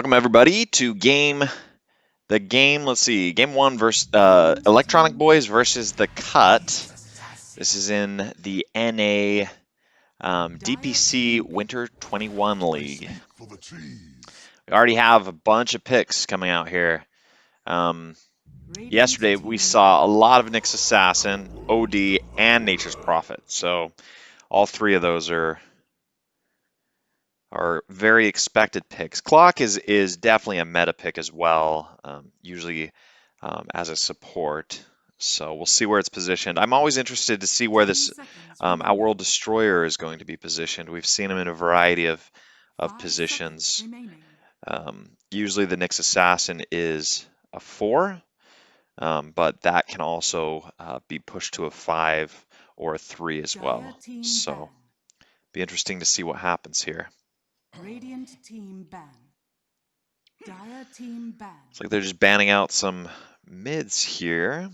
Welcome everybody to let's see, game one versus Electronic Boys versus the Cut. This is in the NA DPC Winter 21 League. We already have a bunch of picks coming out here. Yesterday we saw a lot of Nyx Assassin, OD, and Nature's Prophet. So all three of those are very expected picks. Clock is definitely a meta pick as well, usually as a support. So we'll see where it's positioned. I'm always interested to see where this Outworld Destroyer is going to be positioned. We've seen him in a variety of positions. Usually the Nyx Assassin is a 4, but that can also be pushed to a 5 or a 3 as well. So be interesting to see what happens here. Radiant team ban. Dire team ban. It's like they're just banning out some mids here a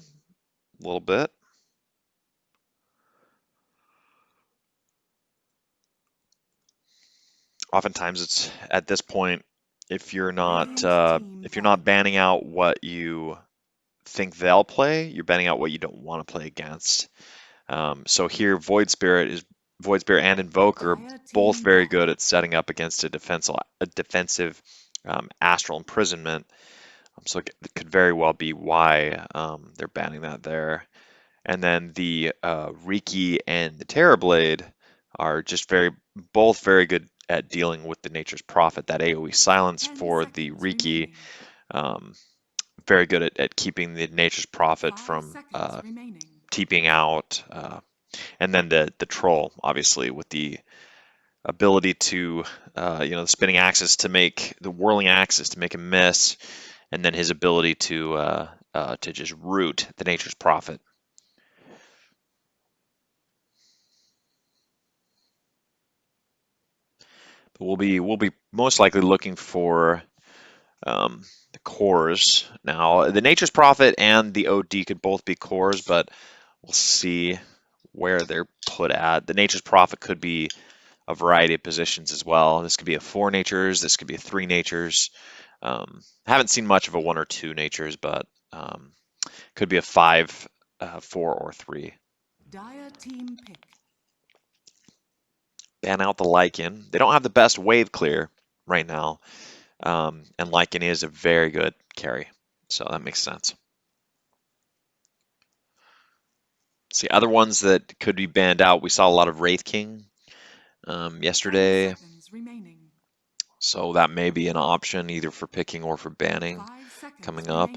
little bit. Oftentimes it's at this point, if you're not banning out what you think they'll play, you're banning out what you don't want to play against. So here Void Spirit and Invoker are both very good at setting up against a defensive Astral Imprisonment. So it could very well be why they're banning that there. And then the Riki and the Terrorblade are just both very good at dealing with the Nature's Prophet. That AoE silence for the Riki, very good at keeping the Nature's Prophet from TPing out. And then the Troll, obviously, with the ability to, the spinning axis to make the whirling axis to make him miss, and then his ability to just root the Nature's Prophet. But we'll be most likely looking for the cores now. The Nature's Prophet and the OD could both be cores, but we'll see where they're put at. The Nature's Prophet could be a variety of positions as well. This could be a 4 natures. This could be a 3 natures. Haven't seen much of a 1 or 2 natures, but could be a 5, 4, or 3. Dire team pick. Ban out the Lycan. They don't have the best wave clear right now, and Lycan is a very good carry, so that makes sense. See, other ones that could be banned out, we saw a lot of Wraith King yesterday, so that may be an option either for picking or for banning coming up.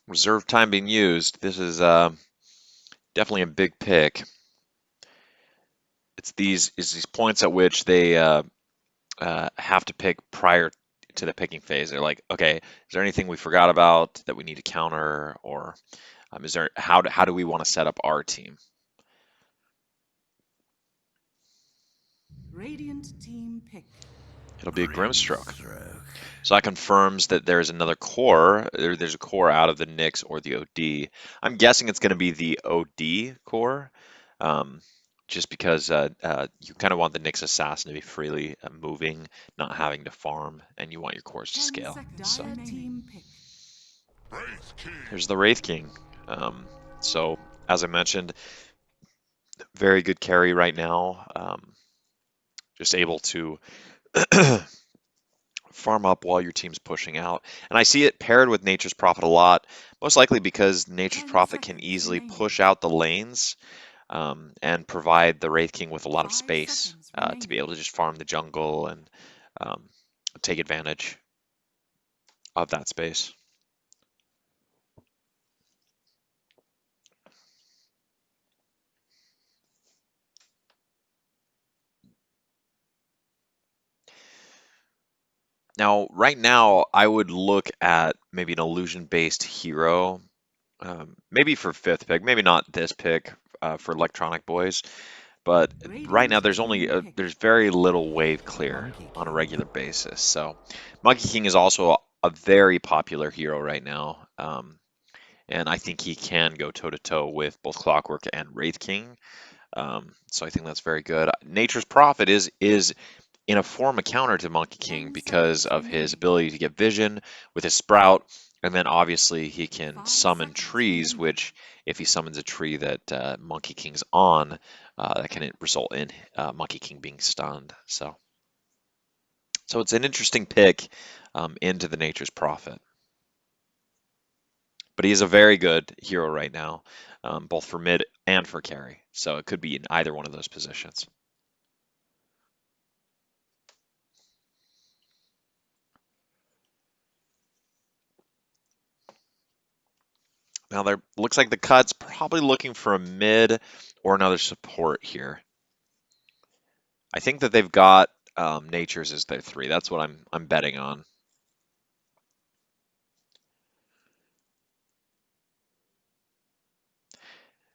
Reserve time being used. This is definitely a big pick. It's these points at which they have to pick prior to the picking phase. They're like, okay, is there anything we forgot about that we need to counter, or is there how do we want to set up our team? Radiant team pick. It'll be a Grimstroke. So that confirms that there's another core. There's a core out of the Nyx or the OD. I'm guessing it's going to be the OD core, just because you kind of want the Nyx Assassin to be freely moving, not having to farm, and you want your cores to scale. So here's the Wraith King. So as I mentioned, very good carry right now. Just able to farm up while your team's pushing out. And I see it paired with Nature's Prophet a lot, most likely because Nature's Prophet can easily push out the lanes and provide the Wraith King with a lot of space to be able to just farm the jungle and take advantage of that space. Now, right now, I would look at maybe an illusion-based hero, maybe for 5th pick, maybe not this pick for Electronic Boys, but right now Radiant there's only team pick. there's very little wave clear Monkey on a King. regular basis. So Monkey King is also a very popular hero right now, and I think he can go toe to toe with both Clockwork and Wraith King. So I think that's very good. Nature's Prophet is in a form a counter to Monkey King 10 because seconds of his remaining. ability to get vision with his sprout, and then obviously he can 5 summon seconds trees, remaining. which if he summons a tree that Monkey King's on, that can result in Monkey King being stunned. So it's an interesting pick into the Nature's Prophet. But he is a very good hero right now, both for mid and for carry. So it could be in either one of those positions. Now there looks like the cut's probably looking for a mid or another support here. I think that they've got Nature's as their three. That's what I'm betting on.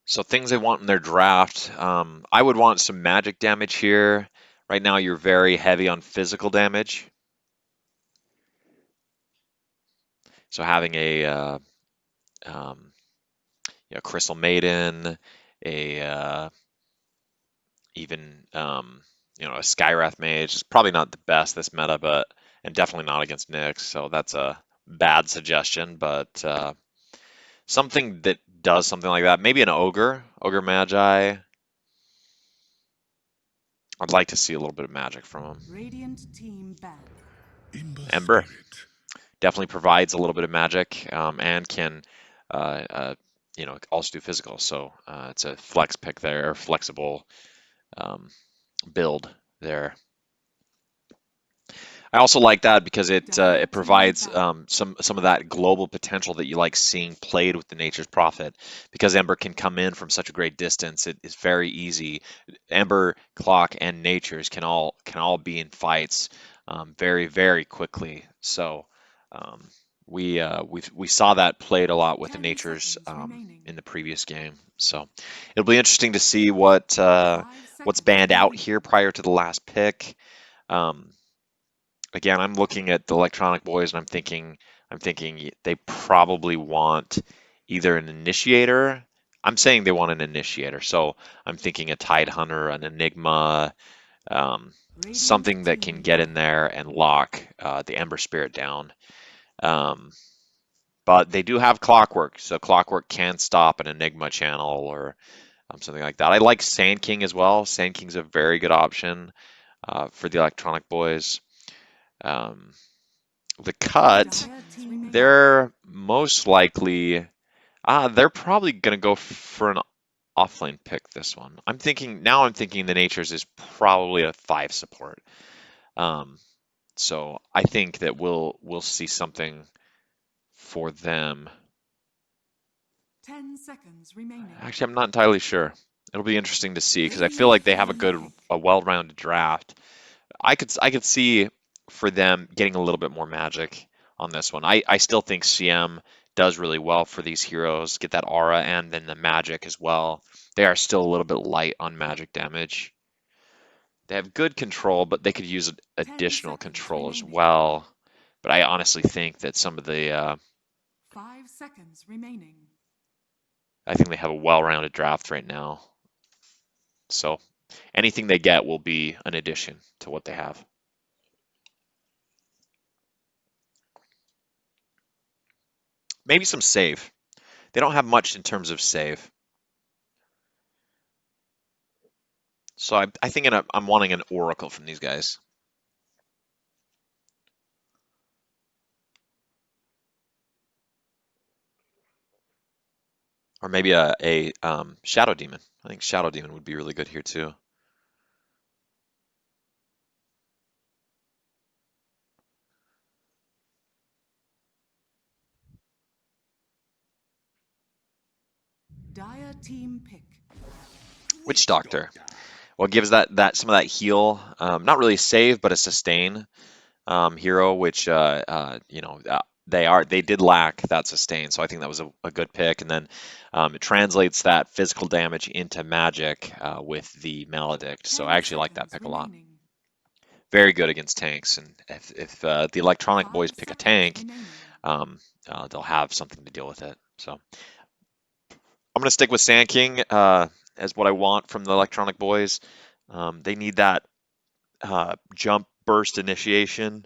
So things they want in their draft, I would want some magic damage here. Right now you're very heavy on physical damage. So having a um, Crystal Maiden, a even a Skywrath Mage is probably not the best this meta, but and definitely not against Nyx. So that's a bad suggestion, but something that does something like that. Maybe an Ogre Magi. I'd like to see a little bit of magic from him. Radiant team ban. Ember definitely provides a little bit of magic and can, uh, uh, also do physical. So it's a flex pick there, flexible um, build there. I also like that because Dire it team provides ban. some of that global potential that you like seeing played with the Nature's Prophet. Because Ember can come in from such a great distance, it is very easy. Ember, Clock, and Nature's can all be in fights very quickly. So um, we saw that played a lot with the 10 Nature's seconds remaining. in the previous game. So it'll be interesting to see Five what's seconds banned out remaining. here prior to the last pick. Um, Again, I'm looking at the Electronic Boys and I'm thinking they probably want either an initiator. I'm saying they want an initiator, so I'm thinking a Tide Hunter, an Enigma, Radiant something that can team get in ban. there and lock the Ember Spirit down. Um, but they do have Clockwork, so Clockwork can stop an Enigma channel or something like that. I like Sand King as well. Sand King's a very good option for the Electronic Boys. Um, the 5 cut, Dire team ban. they're most likely, they're probably going to go for an offlane pick this one. I'm thinking the Natures is probably a 5 support. Um, so I think that we'll see something for them. 10 seconds remaining. Actually, I'm not entirely sure. It'll be interesting to see because I feel Radiant like they have team pick. a well-rounded draft. I could see for them getting a little bit more magic on this one. I still think CM does really well for these heroes, get that aura and then the magic as well. They are still a little bit light on magic damage. They have good control, but they could use 10 additional seconds control as remaining. well. But I honestly think that some of the 5 seconds remaining. I think they have a well-rounded draft right now. So anything they get will be an addition to what they have. Maybe some save. They don't have much in terms of save. So I think I'm wanting an Oracle from these guys. Or maybe a Shadow Demon. I think Shadow Demon would be really good here too. Dire team pick. Witch Doctor. Well, it gives that some of that heal. Not really a save, but a sustain hero, which They did lack that sustain, so I think that was a good pick. And then it translates that physical damage into magic with the Maledict. So I 10 actually like that seconds pick a lot. remaining. Very good against tanks. And if the electronic boys 5 pick a seconds tank, remaining. they'll have something to deal with it. So I'm gonna stick with Sand King as what I want from the electronic boys. They need that jump burst initiation.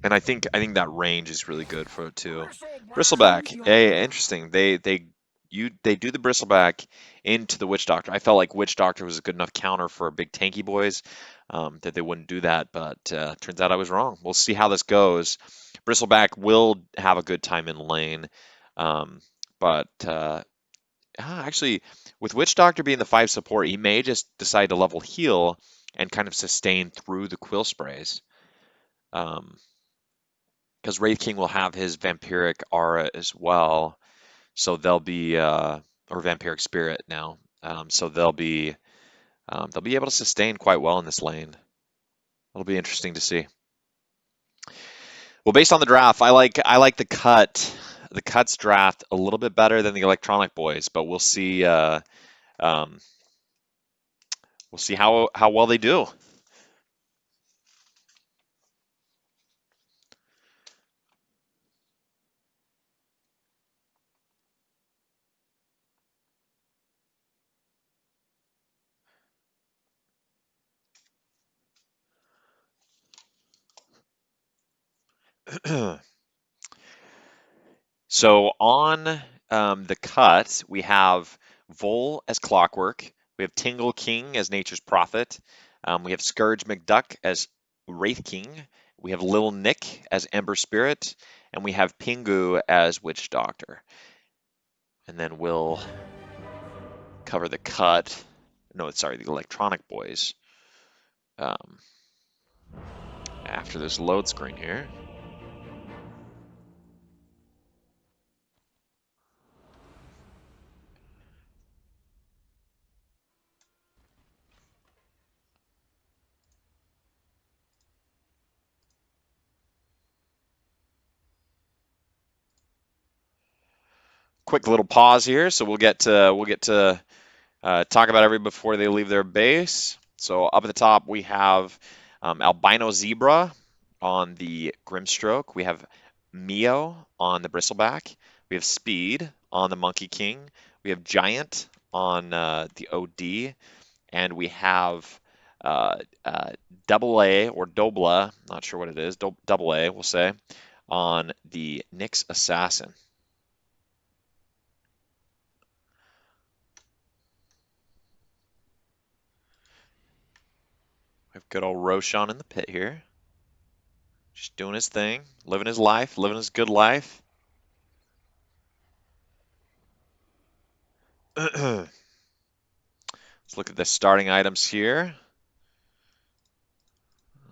And I think that range is really good for it too. Choose Bristleback, your hey, hero. interesting. They do the Bristleback into the Witch Doctor. I felt like Witch Doctor was a good enough counter for big tanky boys that they wouldn't do that, but turns out I was wrong. We'll see how this goes. Bristleback will have a good time in lane, um, but actually, with Witch Doctor being the 5 support, he may just decide to level heal and kind of sustain through the Quill Sprays. Um, because Wraith King will have his vampiric aura as well, so they'll be or vampiric spirit now, so they'll be able to sustain quite well in this lane. It'll be interesting to see. Well, based on the draft, I like the cuts draft a little bit better than the electronic boys, but um, we'll see how well they do. So on the cut, we have Vol as Clockwork. We have Tingle King as Nature's Prophet. We have Scourge McDuck as Wraith King. We have Lil Nick as Ember Spirit. And we have Pingu as Witch Doctor. And then we'll cover the cut. No, sorry, the Electronic Boys um, after this load screen here. Quick little pause here, so we'll get to talk about everybody before they leave their base. So up at the top, we have Albino Zebra on the Grimstroke. We have Mio on the Bristleback. We have Speed on the Monkey King. We have Giant on the OD. And we have Double A or Dobla, not sure what it is, Double A, we'll say, on the Nyx Assassin. We have good old Roshan in the pit here. Just doing his thing, living his life, living his good life. Let's look at the starting items here.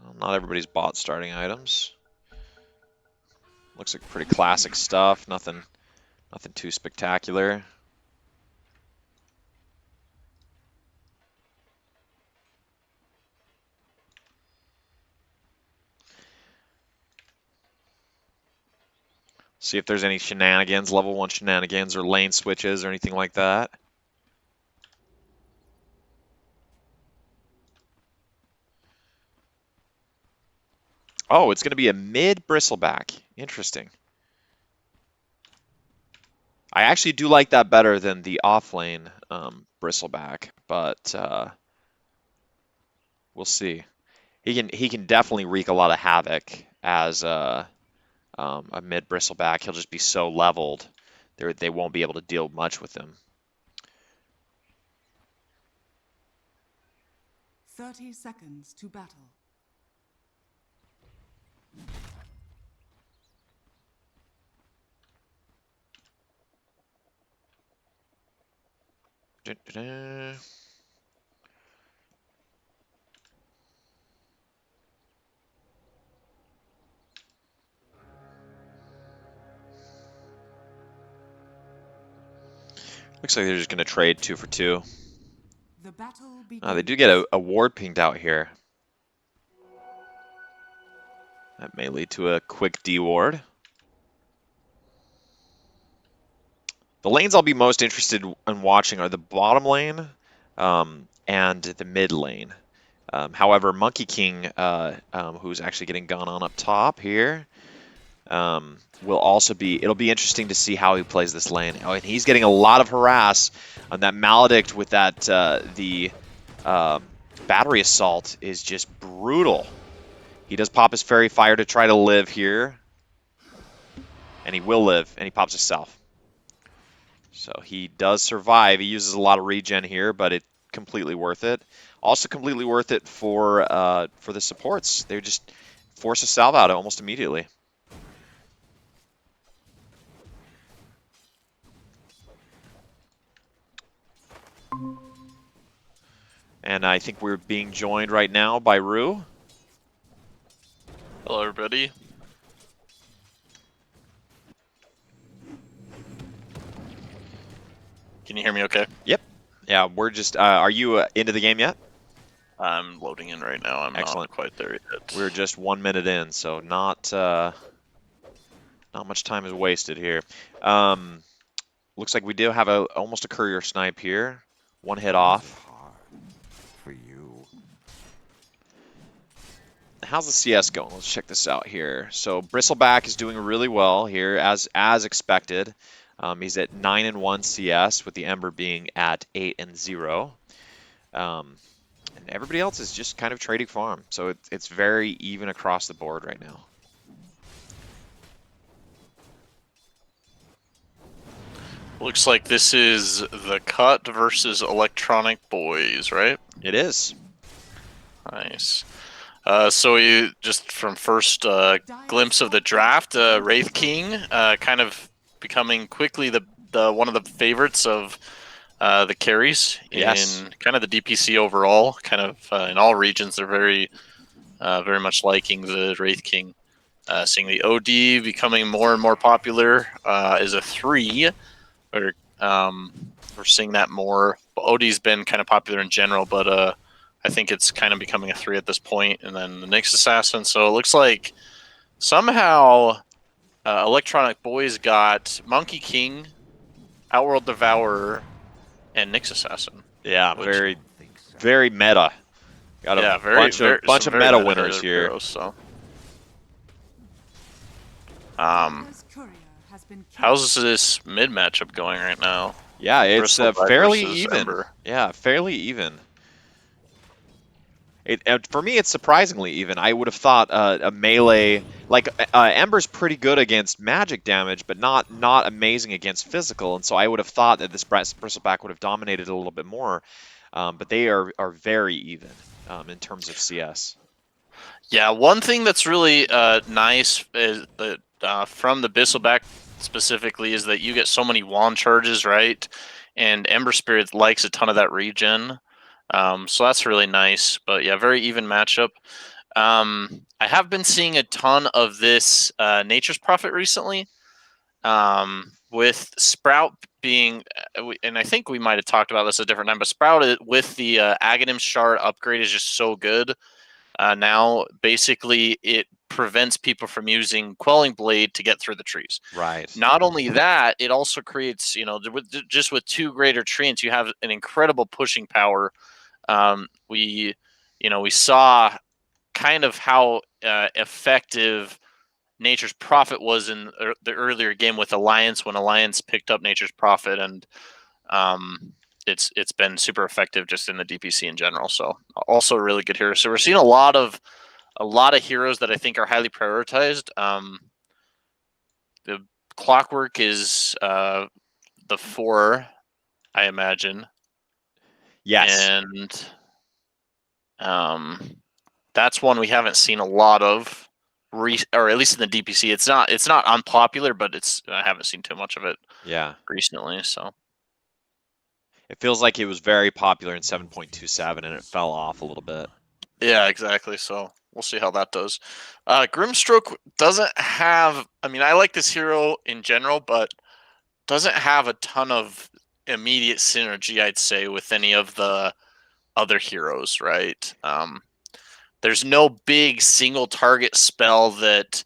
Well, not everybody's bought starting items. Looks like pretty classic stuff. Nothing too spectacular. See if there's any shenanigans, level 1 shenanigans or lane switches or anything like that. Oh, it's going to be a mid bristleback. Interesting. I actually do like that better than the offlane bristleback, but we'll see. He can definitely wreak a lot of havoc as a mid bristleback. He'll just be so leveled, they won't be able to deal much with him. 30 seconds to battle. Da-da-da. Looks like they're just going to trade 2 for 2. The battle They begins. do get a ward pinged out here. That may lead to a quick D ward. The lanes I'll be most interested in watching are the bottom lane and the mid lane. However, Monkey King, who's actually getting gone on up top here, will also be. It'll be interesting to see how he plays this lane. Oh, and he's getting a lot of harass on that Maledict with that the battery assault is just brutal. He does pop his fairy fire to try to live here, and he will live, and he pops himself. So he does survive. He uses a lot of regen here, but it's completely worth it. Also completely worth it for the supports. They just force a salve out almost immediately. And I think we're being joined right now by Rue. Hello, everybody. Can you hear me okay? Yep. Yeah, we're just. Are you into the game yet? I'm loading in right now. I'm Excellent. not quite there yet. We're just 1 minute in, so not much time is wasted here. Looks like we do have almost a courier snipe here. One hit off. For you. How's the CS going? Let's check this out here. So Bristleback is doing really well here, as expected. He's at 9-1 CS, with the Ember being at 8-0. And everybody else is just kind of trading farm, so it's very even across the board right now. Looks like this is the Cut versus Electronic Boys, right? It is. Nice. So we just from first glimpse of the draft, Wraith King kind of becoming quickly the one of the favorites of the carries Yes. in kind of the DPC overall. Kind of in all regions, they're very much liking the Wraith King. Seeing the OD becoming more and more popular is a 3. We're seeing that more. OD's been kind of popular in general, but I think it's kind of becoming a 3 at this point. And then the Nyx Assassin. So it looks like somehow Electronic Boys got Monkey King, Outworld Devourer, and Nyx Assassin. Yeah, very meta. Got a bunch of meta winners here. Heroes, so. How's this mid matchup going right now? Yeah, it's fairly even. Ember. Yeah, fairly even. For me, it's surprisingly even. I would have thought a melee, like Ember's pretty good against magic damage, but not amazing against physical. And so I would have thought that this Bristleback would have dominated a little bit more. But they are very even in terms of CS. Yeah, one thing that's really nice is that from the Bristleback specifically is that you get so many wand charges, right? And Ember Spirit likes a ton of that regen. So that's really nice. But yeah, very even matchup. I have been seeing a ton of this Nature's Prophet recently. With Sprout being, and I think we might have talked about this a different time, but Sprout with the Aghanim Shard upgrade is just so good. Now, basically, it prevents people from using Quelling Blade to get through the trees. Right. Not only that, it also creates, just with 2 greater treants, you have an incredible pushing power. We saw kind of how effective Nature's Prophet was in the earlier game with Alliance when Alliance picked up Nature's Prophet, and it's been super effective just in the DPC in general. So also a really good hero. So we're seeing a lot of heroes that I think are highly prioritized. The Clockwork is the 4, I imagine. Yes. And that's one we haven't seen a lot of. Or at least in the DPC, it's not unpopular, but I haven't seen too much of it. Yeah. Recently, so it feels like it was very popular in 7.27, and it fell off a little bit. Yeah, exactly. So we'll see how that does. Grimstroke doesn't have. I mean, I like this hero in general, but doesn't have a ton of immediate synergy, I'd say, with any of the other heroes. Right? There's no big single target spell that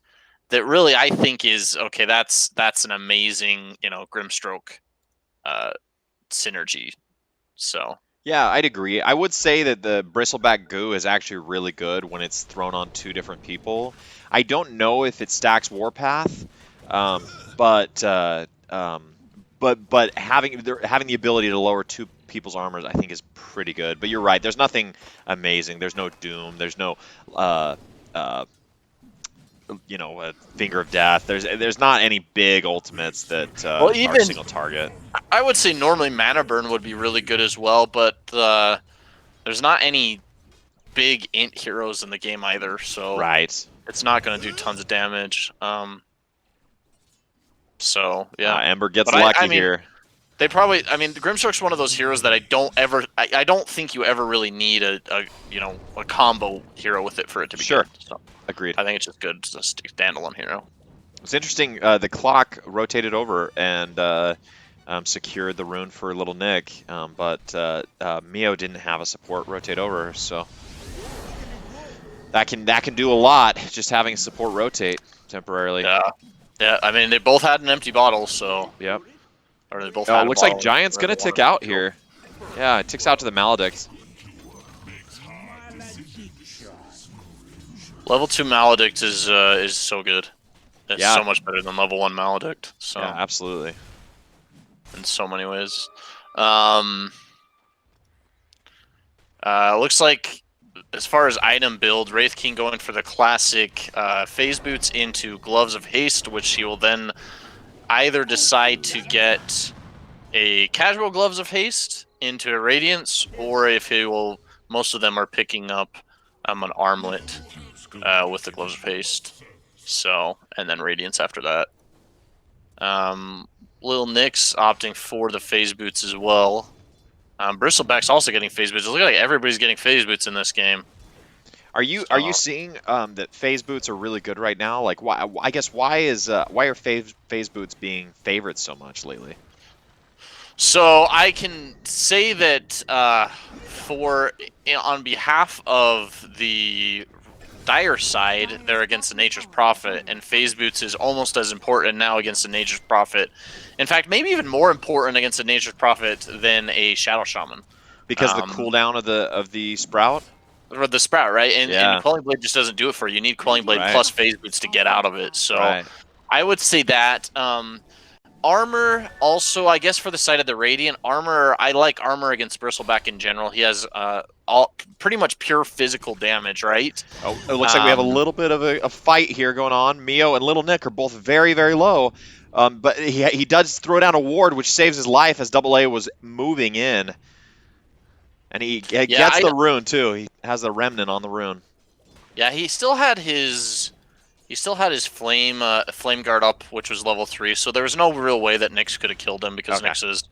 really I think is okay. That's an amazing Grimstroke synergy. So Yeah, I'd agree. I would say that the Bristleback Goo is actually really good when it's thrown on 2 different people. I don't know if it stacks Warpath, um, but having the ability to lower 2 people's armors, I think, is pretty good. But you're right. There's nothing amazing. There's no Doom. There's no uh, uh, a Finger of Death. There's not any big ultimates that well, are even single target. I would say normally Mana Burn would be really good as well, but there's not any big int heroes in the game either, so Right. it's not going to do tons of damage. So yeah, Ember gets but lucky I mean, here. they probably. I mean, Grimstroke's one of those heroes that I don't think you ever really need a combo hero with it for it to be Sure. good. So Agreed. I think it's just good as a standalone hero. It's interesting. The clock rotated over and secured the rune for Little Nick, but Mio didn't have a support rotate over, so that can do a lot. Just having a support rotate temporarily. Yeah. I mean, they both had an empty bottle, so Yep. or they both. Oh, had it looks a like bottle, Giant's gonna tick out here. Yeah, it ticks out to the Maledict. Level 2 Maledict is so good. It's Yeah. so much better than level 1 Maledict. So Yeah, absolutely. in so many ways. Looks like as far as item build, Wraith King going for the classic phase boots into Gloves of Haste, which he will then either decide to get a casual Gloves of Haste into a Radiance, or if he will, most of them are picking up an Armlet with the Gloves of Haste. So, and then Radiance after that. Lil Nyx opting for the phase boots as well. Bristleback's also getting phase boots. It looks like everybody's getting phase boots in this game. Are you seeing that phase boots are really good right now? Like, why? I guess why are phase boots being favored so much lately? So I can say that on behalf of the Dire side, they're against the Nature's Prophet, and phase boots is almost as important now against the Nature's Prophet. In fact, maybe even more important against the Nature's Prophet than a Shadow Shaman. Because the cooldown of the sprout. Or the Sprout, right? And Quelling Blade just doesn't do it for you. You need Quelling Blade plus phase boots to get out of it. So I would say that. Armor, also, I guess for the side of the Radiant, Armor, I like Armor against Bristleback in general. He has pretty much pure physical damage, right? Oh, it looks like we have a little bit of a fight here going on. Mio and Little Nick are both very, very low, but he does throw down a ward, which saves his life as AA was moving in. And he gets the rune, too. He has the remnant on the rune. Yeah, he still had his flame guard up, which was level 3, so there was no real way that Nyx could have killed him because Nyx is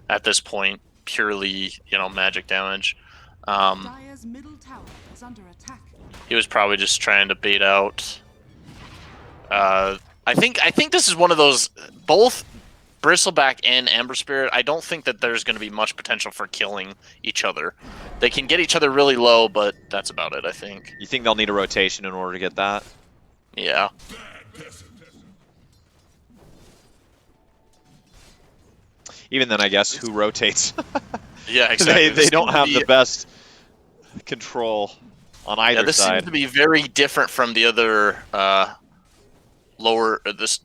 at this point purely, magic damage. Dire's middle tower is under attack. He was probably just trying to bait out. I think this is one of those, both Bristleback and Ember Spirit, I don't think that there's going to be much potential for killing each other. They can get each other really low, but that's about it, I think. You think they'll need a rotation in order to get that? Yeah. Even then, I guess, who rotates? Yeah, exactly. They don't have the best control on either side. This seems to be very different from the other this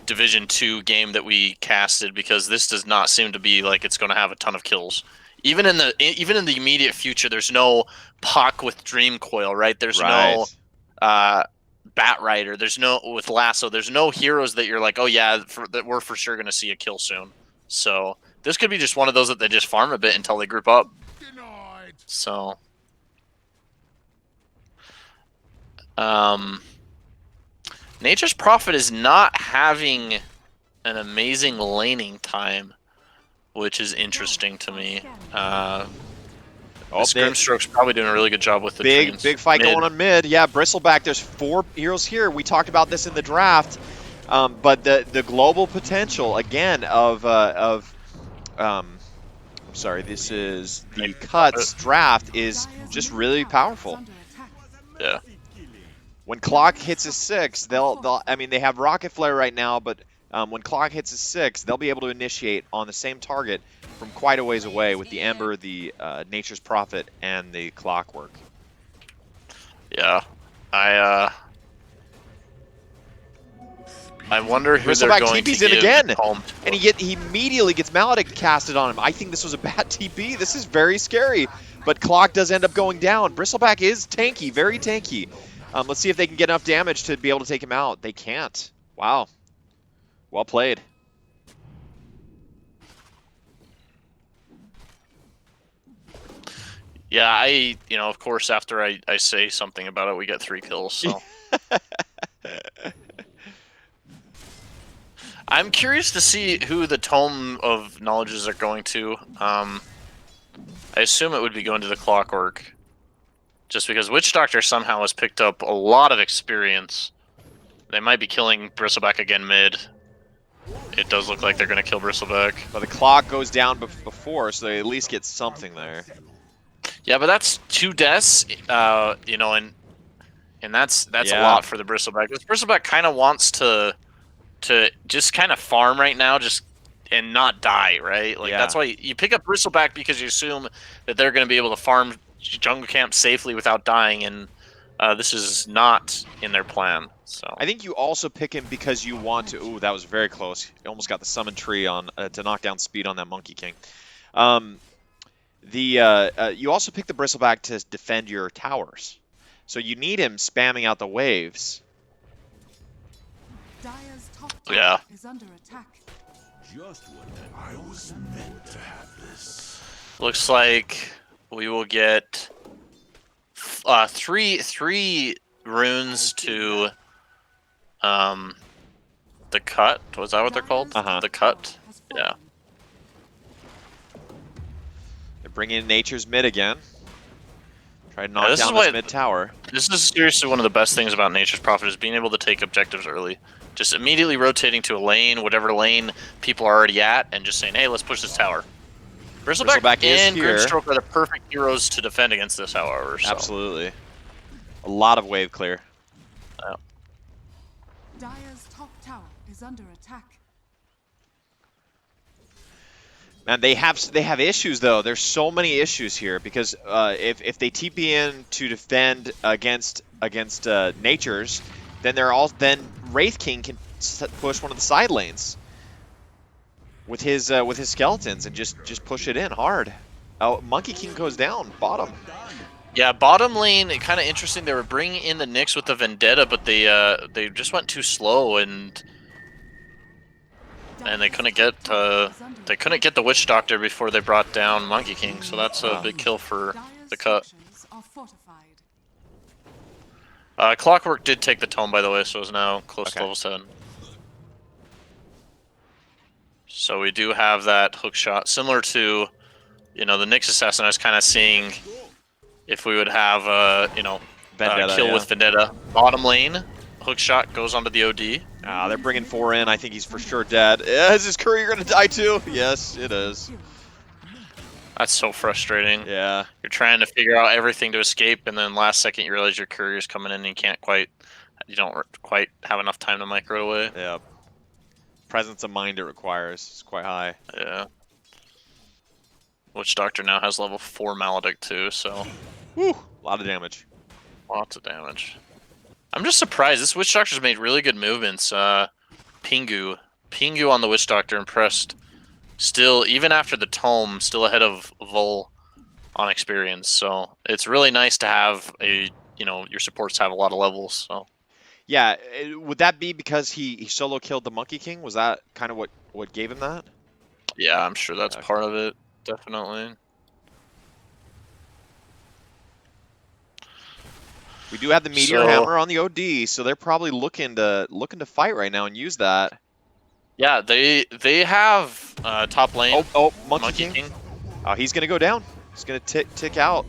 Division 2 game that we casted, because this does not seem to be like it's going to have a ton of kills. Even in the immediate future, there's no Puck with Dream Coil, right? There's no Bat Rider. There's no with Lasso. There's no heroes that you're like, oh yeah, that we're for sure going to see a kill soon. So this could be just one of those that they just farm a bit until they group up. So, Nature's Prophet is not having an amazing laning time, which is interesting to me. Grimstroke's probably doing a really good job with the big fight going on mid. Yeah, Bristleback. There's 4 heroes here. We talked about this in the draft, but the global potential again of I'm sorry. This is the Cuts draft is just really powerful. Yeah. When clock hits a 6, I mean, they have rocket flare right now, but when clock hits a 6, they'll be able to initiate on the same target from quite a ways away with the Ember, the Nature's Prophet, and the Clockwork. Yeah. I wonder who they're Bristleback going to TP's in give again, home to. and he immediately gets Maledict casted on him. I think this was a bad TP. This is very scary, but Clock does end up going down. Bristleback is tanky, very tanky. Let's see if they can get enough damage to be able to take him out. They can't. Wow. Well played. Yeah, of course, after I say something about it, we get 3 kills, so. I'm curious to see who the Tome of Knowledges are going to. I assume it would be going to the Clockwork. Just because Witch Doctor somehow has picked up a lot of experience. They might be killing Bristleback again mid. It does look like they're going to kill Bristleback. But the clock goes down before, so they at least get something there. Yeah, but that's 2 deaths, and that's a Yeah. lot for the Bristleback. Because Bristleback kind of wants to just kind of farm right now, and not die, right? Like that's why you pick up Bristleback, because you assume that they're going to be able to farm jungle camp safely without dying, and this is not in their plan. So I think you also pick him because you want to. Ooh, that was very close. You almost got the summon tree on to knock down speed on that Monkey King. You also pick the Bristleback to defend your towers, so you need him spamming out the waves. Dire's top Yeah. tower is under attack. Just what I was meant to have this. looks like we will get three runes to the cut. Was that what they're called? Uh-huh. The cut. Yeah. They're bringing in Nature's mid again. Try to knock this is down why- this mid tower. This is seriously one of the best things about Nature's Prophet, is being able to take objectives early. Just immediately rotating to a lane, whatever lane people are already at, and just saying, hey, let's push this tower. Bristleback is and here. Grimstroke are the perfect heroes to defend against this, however. So. Absolutely. A lot of wave clear. Dire's top tower is under attack. Man, they have issues though. There's so many issues here because if they TP in to defend against Nature's, then Wraith King can push one of the side lanes with his skeletons and just push it in hard. Oh, Monkey King goes down bottom. Yeah, bottom lane, kind of interesting. They were bringing in the Nyx with the Vendetta, but they just went too slow, and they couldn't get the Witch Doctor before they brought down Monkey King. So that's a big kill for the cut. Structures are fortified. Clockwork did take the tome, by the way, so is now close to level 7. So we do have that hook shot, similar to, the Nyx Assassin. I was kind of seeing if we would have, Vendetta, kill with Vendetta. Bottom lane, hook shot goes onto the OD. They're bringing 4 in. I think he's for sure dead. Is his courier going to die too? Yes, it is. That's so frustrating. Yeah. You're trying to figure out everything to escape, and then last second you realize your courier's coming in and you don't quite have enough time to micro it away. Yeah. Presence of mind it requires. It's quite high. Yeah. Witch Doctor now has level 4 Maledict too, so Whew. A lot of damage. lots of damage. I'm just surprised. This Witch Doctor's made really good movements. Pingu on the Witch Doctor, impressed. Still, even after the tome, still ahead of Vol on experience. So it's really nice to have your supports have a lot of levels. So Yeah, would that be because he solo killed the Monkey King? Was that kind of what gave him that? yeah, I'm sure that's part of it. Definitely. We do have the Meteor Hammer on the OD, so they're probably looking to fight right now and use that. Yeah, they have top lane. Oh, Monkey King. Oh, he's gonna go down. He's gonna tick out.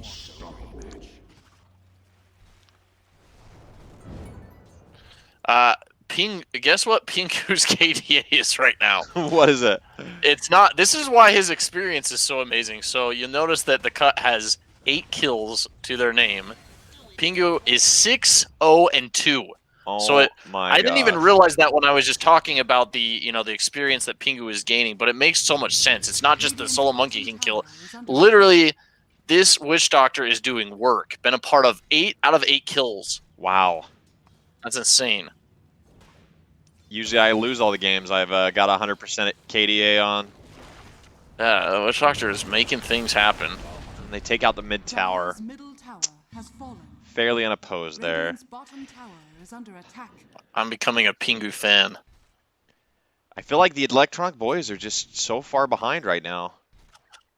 Guess what Pingu's KDA is right now? What is it? It's not. This is why his experience is so amazing. So you'll notice that the cut has 8 kills to their name, Pingu is 6-0-2. Oh So my I didn't even gosh. realize that when I was just talking about the the experience that Pingu is gaining, but it makes so much sense. It's not just the solo monkey can kill. Literally, this Witch Doctor is doing work. Been a part of 8 out of 8 kills. Wow. That's insane. Usually I lose all the games. I've got 100% KDA on. Yeah, the Witch Doctor is making things happen. And they take out the mid tower. Dire's middle tower has fallen. Fairly unopposed there. Radiant's bottom tower is under attack. I'm becoming a Pingu fan. I feel like the Electronic Boys are just so far behind right now.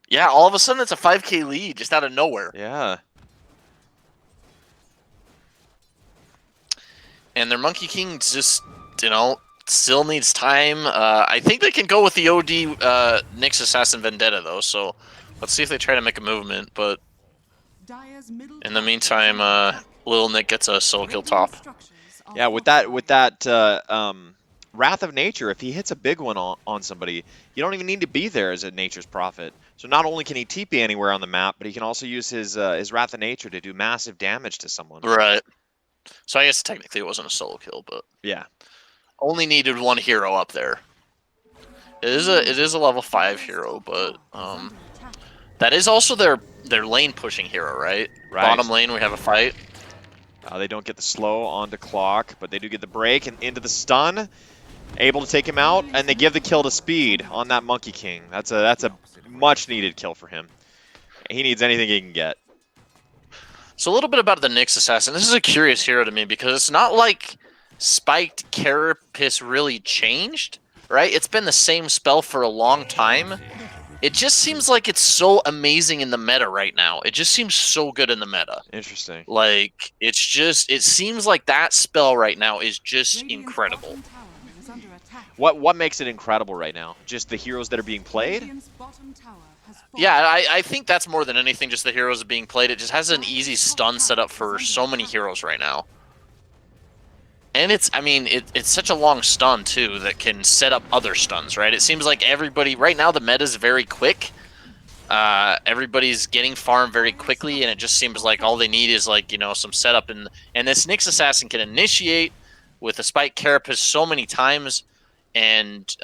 Yeah, all of a sudden it's a 5k lead just out of nowhere. Yeah. And their Monkey King just, still needs time. I think they can go with the OD Nyx Assassin Vendetta, though, so let's see if they try to make a movement. But Dire's middle in the tower meantime, is under attack. Little Nick gets a solo kill top. Radiant structures are Yeah, with fortified. that Wrath of Nature, if he hits a big one on somebody, you don't even need to be there as a Nature's Prophet. So not only can he TP anywhere on the map, but he can also use his Wrath of Nature to do massive damage to someone. Right. So I guess technically it wasn't a solo kill, but Yeah. only needed one hero up there. It is a level 5 hero, but Is under attack. that is also their lane pushing hero, right? Right. Bottom lane we have a fight. They don't get the slow onto Clock, but they do get the break and into the stun. Able to take him out, and they give the kill to Speed on that Monkey King. That's a much needed kill for him. He needs anything he can get. So a little bit about the Nyx Assassin. This is a curious hero to me because it's not like Spiked Carapace really changed, right? It's been the same spell for a long time. It just seems like it's so amazing in the meta right now. It just seems so good in the meta. Interesting. Like, it seems like that spell right now is just Radiant's incredible. bottom tower is under attack. What makes it incredible right now? Just the heroes that are being played? Radiant's bottom tower has fallen. Yeah, I think that's more than anything just the heroes being played. It just has an easy stun setup for so many heroes right now. And it's such a long stun, too, that can set up other stuns, right? It seems like everybody, right now the meta's very quick. Everybody's getting farm very quickly, and it just seems like all they need is, like, some setup. And this Nyx Assassin can initiate with a Spike Carapace so many times and,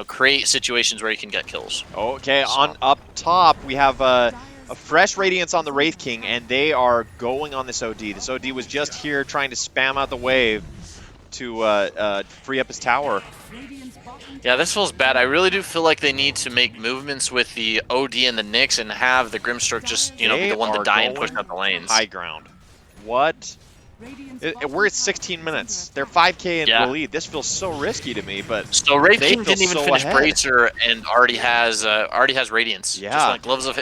create situations where you can get kills. Okay, So- on up top, we have a fresh Radiance on the Wraith King, and they are going on this OD. This OD was just here trying to spam out the wave to free up his tower. Radiant's bottom Yeah, this feels bad. I really do feel like they need to make movements with the OD and the Nyx and have the Grimstroke just, be They the one to are die and going push out the lanes. High ground. What? Radiant's We're bottom at tower 16 is minutes. under They're attack. 5k in Yeah. the lead. This feels so risky to me, but So Wraith They King feel didn't even so finish ahead. Bracer and already has Radiance. Yeah. Just went gloves of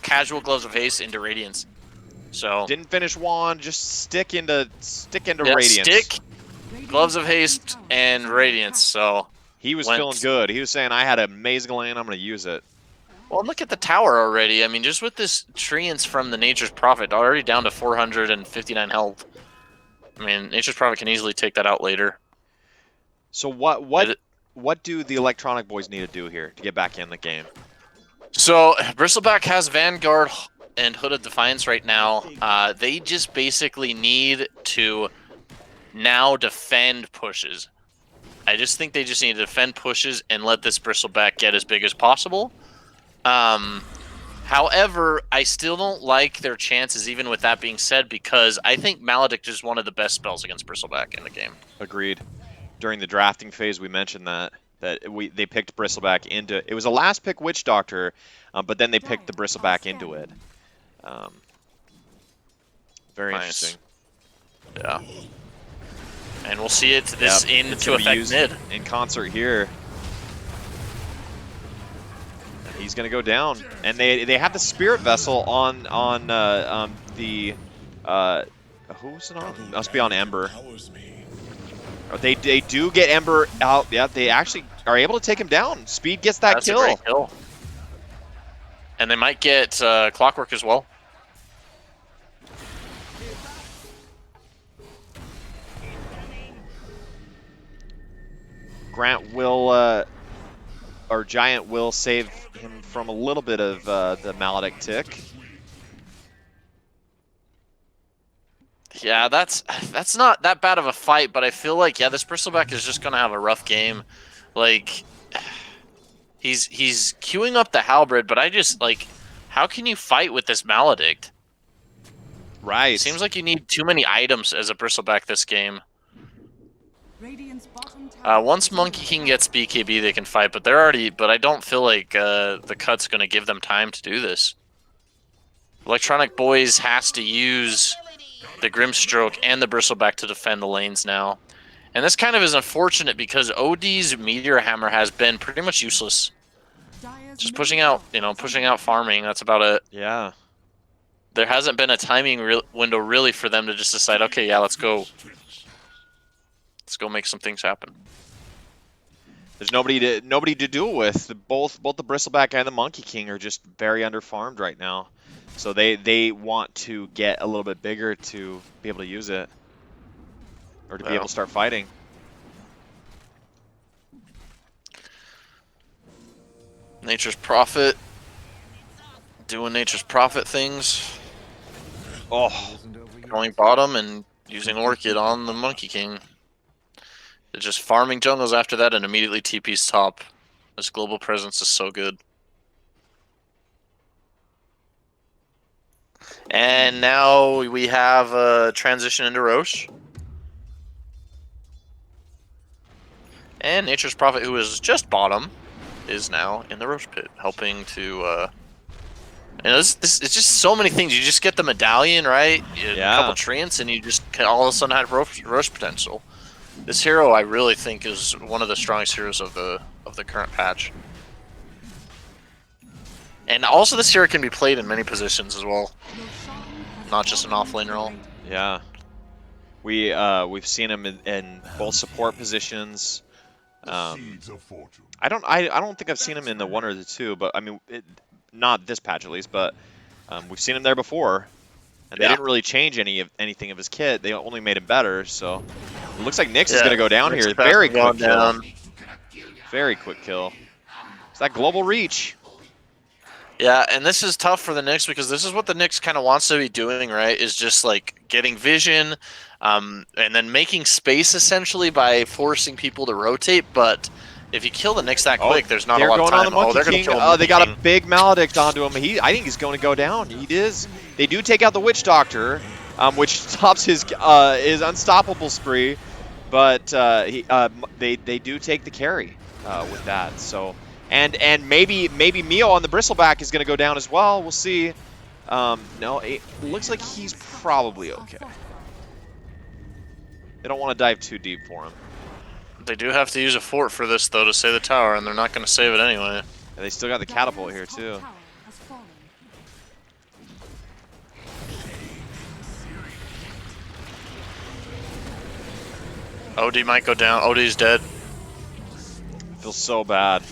casual gloves of haste into Radiance. So didn't finish wand. Just stick into yeah, Radiance. stick, Radiant's gloves of bottom haste, tower and is under Radiance. attack. So He was went- feeling good. He was saying, "I had an amazing lane. I'm going to use it." well, look at the tower already. I mean, just with this Treants from the Nature's Prophet, already down to 459 health. I mean, Nature's Prophet can easily take that out later. So what It- what do the Electronic Boys need to do here to get back in the game? So Bristleback has Vanguard and Hood of Defiance right now. They just basically need to now defend pushes. I just think they just need to defend pushes and let this Bristleback get as big as possible. However, I still don't like their chances, even with that being said, because I think Maledict is one of the best spells against Bristleback in the game. Agreed. During the drafting phase, we mentioned that they picked Bristleback into. It was a last pick Witch Doctor, but then they picked the Bristleback into it. Very Nice. interesting. Yeah. And we'll see it this Yep, it's into gonna be effect used mid. in concert here. And he's gonna go down, and they have the Spirit Vessel on the who's it on? Must be on Ember. Powers me. They do get Ember out. Yeah, they actually are able to take him down. Speed gets that That's kill. a great kill. And they might get Clockwork as well. Grant will, or Giant will save him from a little bit of the Maledict tick. Yeah, that's not that bad of a fight, but I feel like this bristleback is just gonna have a rough game. Like he's queuing up the halberd, but I just like how can you fight with this maledict? Right. Seems like you need too many items as a bristleback this game. Radiant's bottom tower Once is under Monkey King attack. gets BKB, they can fight, but they're already. But I don't feel like the cut's gonna give them time to do this. Electronic Boys has to use the Grimstroke and the Bristleback to defend the lanes now. And this kind of is unfortunate because OD's Meteor Hammer has been pretty much useless. Dire's Just middle pushing out, tower is pushing under out farming. That's about it. Yeah. There hasn't been a timing window really for them to just decide, okay, yeah, let's go. Let's go make some things happen. There's nobody to do it with. Both the Bristleback and the Monkey King are just very underfarmed right now. So they want to get a little bit bigger to be able to use it. Or to be able to start fighting. Nature's Prophet. Doing Nature's Prophet things. Oh, Going bottom and using Orchid on the Monkey King. They're just farming jungles after that and immediately TP's top. This global presence is so good. And now we have a transition into Roche. And Nature's Prophet, who is just bottom, is now in the Roche pit, helping to... this it's just so many things. You just get the medallion, right? A couple treants, and you just all of a sudden have Roche potential. This hero, I really think, is one of the strongest heroes of the current patch. And also, this hero can be played in many positions as well, not just an offlane role. yeah. We've seen him in both support positions. Seeds of fortune. I don't think I've seen him in the 1 or the 2, but I mean, not this patch at least, but we've seen him there before, and they didn't really change anything of his kit. They only made him better. So it looks like Nyx is going to go down here. Very quick kill. Very quick kill. It's that global reach. Yeah, and this is tough for the Nyx because this is what the Nyx kind of wants to be doing, right? Is just like getting vision, and then making space essentially by forcing people to rotate. But if you kill the Nyx that quick, there's not a lot of time. They're going to kill him. They got a big maledict onto him. I think he's going to go down. He is. They do take out the Witch Doctor, which stops his unstoppable spree, but they do take the carry with that. So and maybe Mio on the Bristleback is going to go down as well. We'll see. No, it looks like he's probably okay. They don't want to dive too deep for him. They do have to use a fort for this, though, to save the tower, and they're not going to save it anyway. And they still got the catapult here, too. OD might go down. OD's dead. Feels so bad.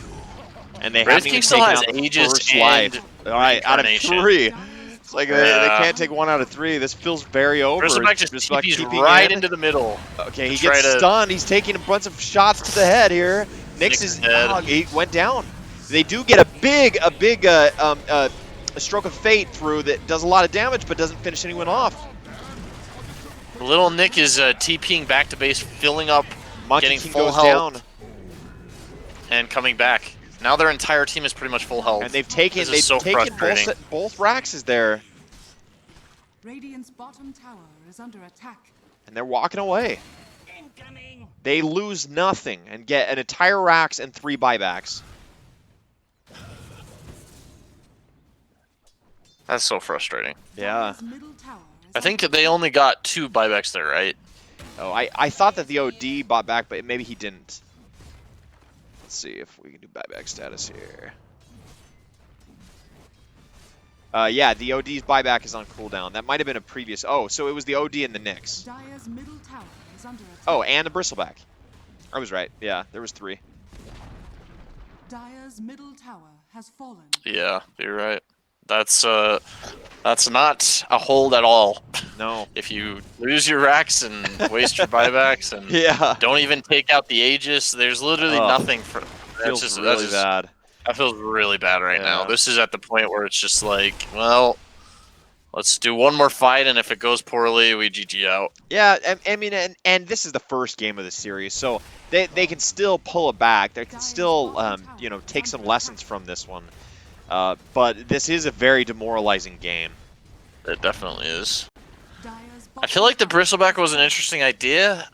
And they Brave haven't King even still taken has out the Aegis first and life. All right, out of Reincarnation. 3. It's like they can't take 1 out of 3. This feels very over. Bristleback just like TP's keeping right in. into the middle. Okay, he to try gets to- stunned. He's taking a bunch of shots to the head here. Nyx is dead. he went down. They do get a big stroke of fate through that does a lot of damage, but doesn't finish anyone off. Little Nick is TPing back to base, filling up, Monkey getting King full goes health, down, and coming back. Now their entire team is pretty much full health. and they've taken This is so frustrating. both Raxes there, Radiant's bottom tower is under attack. and they're walking away. They lose nothing and get an entire Rax and 3 buybacks. That's so frustrating. Yeah. Dire's middle tower is I think under they only got 2 buybacks there, right? Oh, I thought that the OD bought back, but maybe he didn't. Let's see if we can do buyback status here. Yeah, the OD's buyback is on cooldown. That might have been a previous. Oh, so it was the OD and the Nyx. Dire's middle tower is under attack. Oh, and the Bristleback. I was right. Yeah, there was 3. Dire's middle tower has fallen. Yeah, you're right. That's not a hold at all. No. If you lose your racks and waste your buybacks and Yeah. don't even take out the Aegis, there's literally Oh, nothing for. Feels really bad. That feels really bad right now. Yeah. This is at the point where it's just like, well, Let's do one more fight, and if it goes poorly, we GG out. Yeah, I mean, and this is the first game of the series, so they can still pull it back. They can still, you know, take some lessons from this one. But this is a very demoralizing game. It definitely is. I feel like the bristleback was an interesting idea,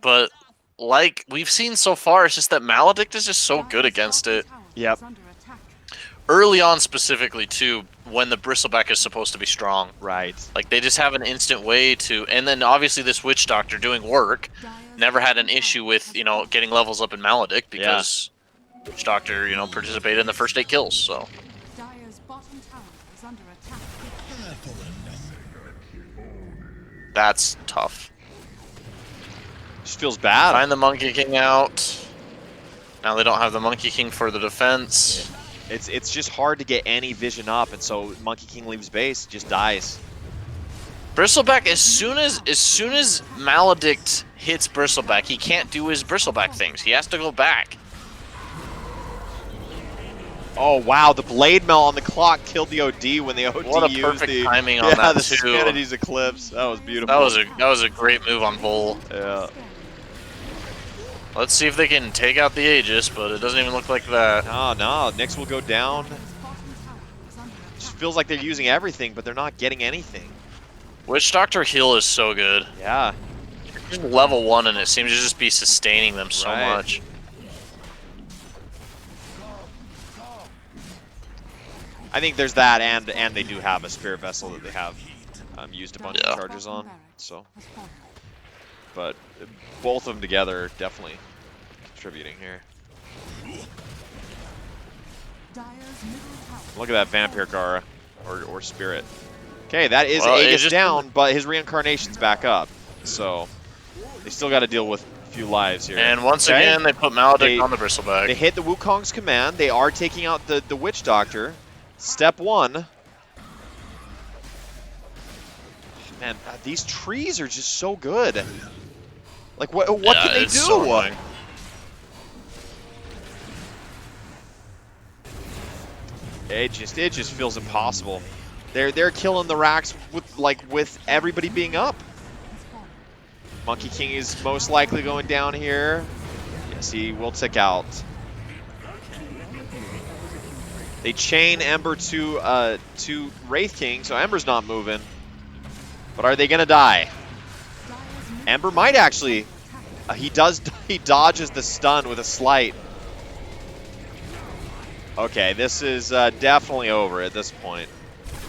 but like we've seen so far, it's just that Maledict is just so good against it. Yep. Early on, specifically too, when the bristleback is supposed to be strong. Right. Like they just have an instant way to, and then obviously this Witch Doctor doing work never had an issue with, you know, getting levels up in Maledict because Witch Doctor, you know, participated in the first 8 kills. So Dire's bottom tower is under attack. that's tough. Just feels bad. Find the Monkey King out. Now they don't have the Monkey King for the defense. It's just hard to get any vision up, and so Monkey King leaves base, just dies. Bristleback, as soon as Maledict hits Bristleback, he can't do his Bristleback things. He has to go back. Oh wow, the blade melt on the clock killed the OD when the OD What a used perfect the timing on that the too. Spanity's Eclipse. That was beautiful. That was a great move on Vol. Yeah. Let's see if they can take out the Aegis, but it doesn't even look like that. No, Nyx will go down. Just feels like they're using everything, but they're not getting anything. Witch Doctor heal is so good. Yeah. Just level 1 and it seems to just be sustaining them so Right. much. I think there's that, and they do have a Spirit Vessel that they have used a bunch Yeah. of charges on. So, but both of them together are definitely contributing here. Look at that Vampire Gara, or Spirit. Okay, that is Well, Aegis Aegis down, but his reincarnation's back up. So they still got to deal with a few lives here. And once Okay? again, they put Maledict They- on the Bristleback. They hit the Wukong's command. They are taking out the Witch Doctor. Step 1. Man, these trees are just so good. Like, what Yeah, can they it's do? so annoying. It just feels impossible. They're killing the racks with everybody being up. Monkey King is most likely going down here. Yes, he will tick out. They chain Ember to Wraith King, so Ember's not moving. But are they gonna die? Ember might actually. He dodges the stun with a slight. Okay, this is definitely over at this point.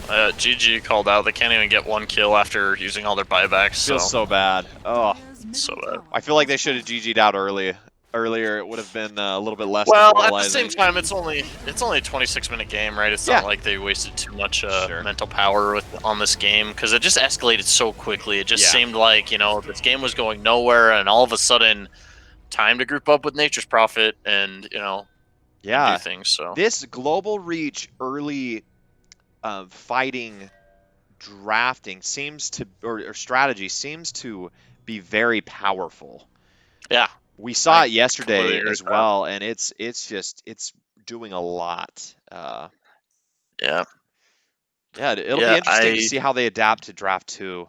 GG called out. They can't even get 1 kill after using all their buybacks. Feels so bad. Oh, so bad. I feel like they should have GG'd out earlier. It would have been a little bit less Well, at the demoralizing. same time, it's only a 26-minute game, right? It's Yeah. not like they wasted too much Sure. mental power on this game because it just escalated so quickly. It just Yeah. seemed like, you know, this game was going nowhere, and all of a sudden, time to group up with Nature's Prophet and, you know, Yeah, do things. So this global reach early fighting drafting seems to, or strategy seems to be very powerful. yeah, We saw I it yesterday completely agree as with that. well, and it's doing a lot. yeah. Yeah, it'll be Yeah, interesting to see how they adapt to draft 2.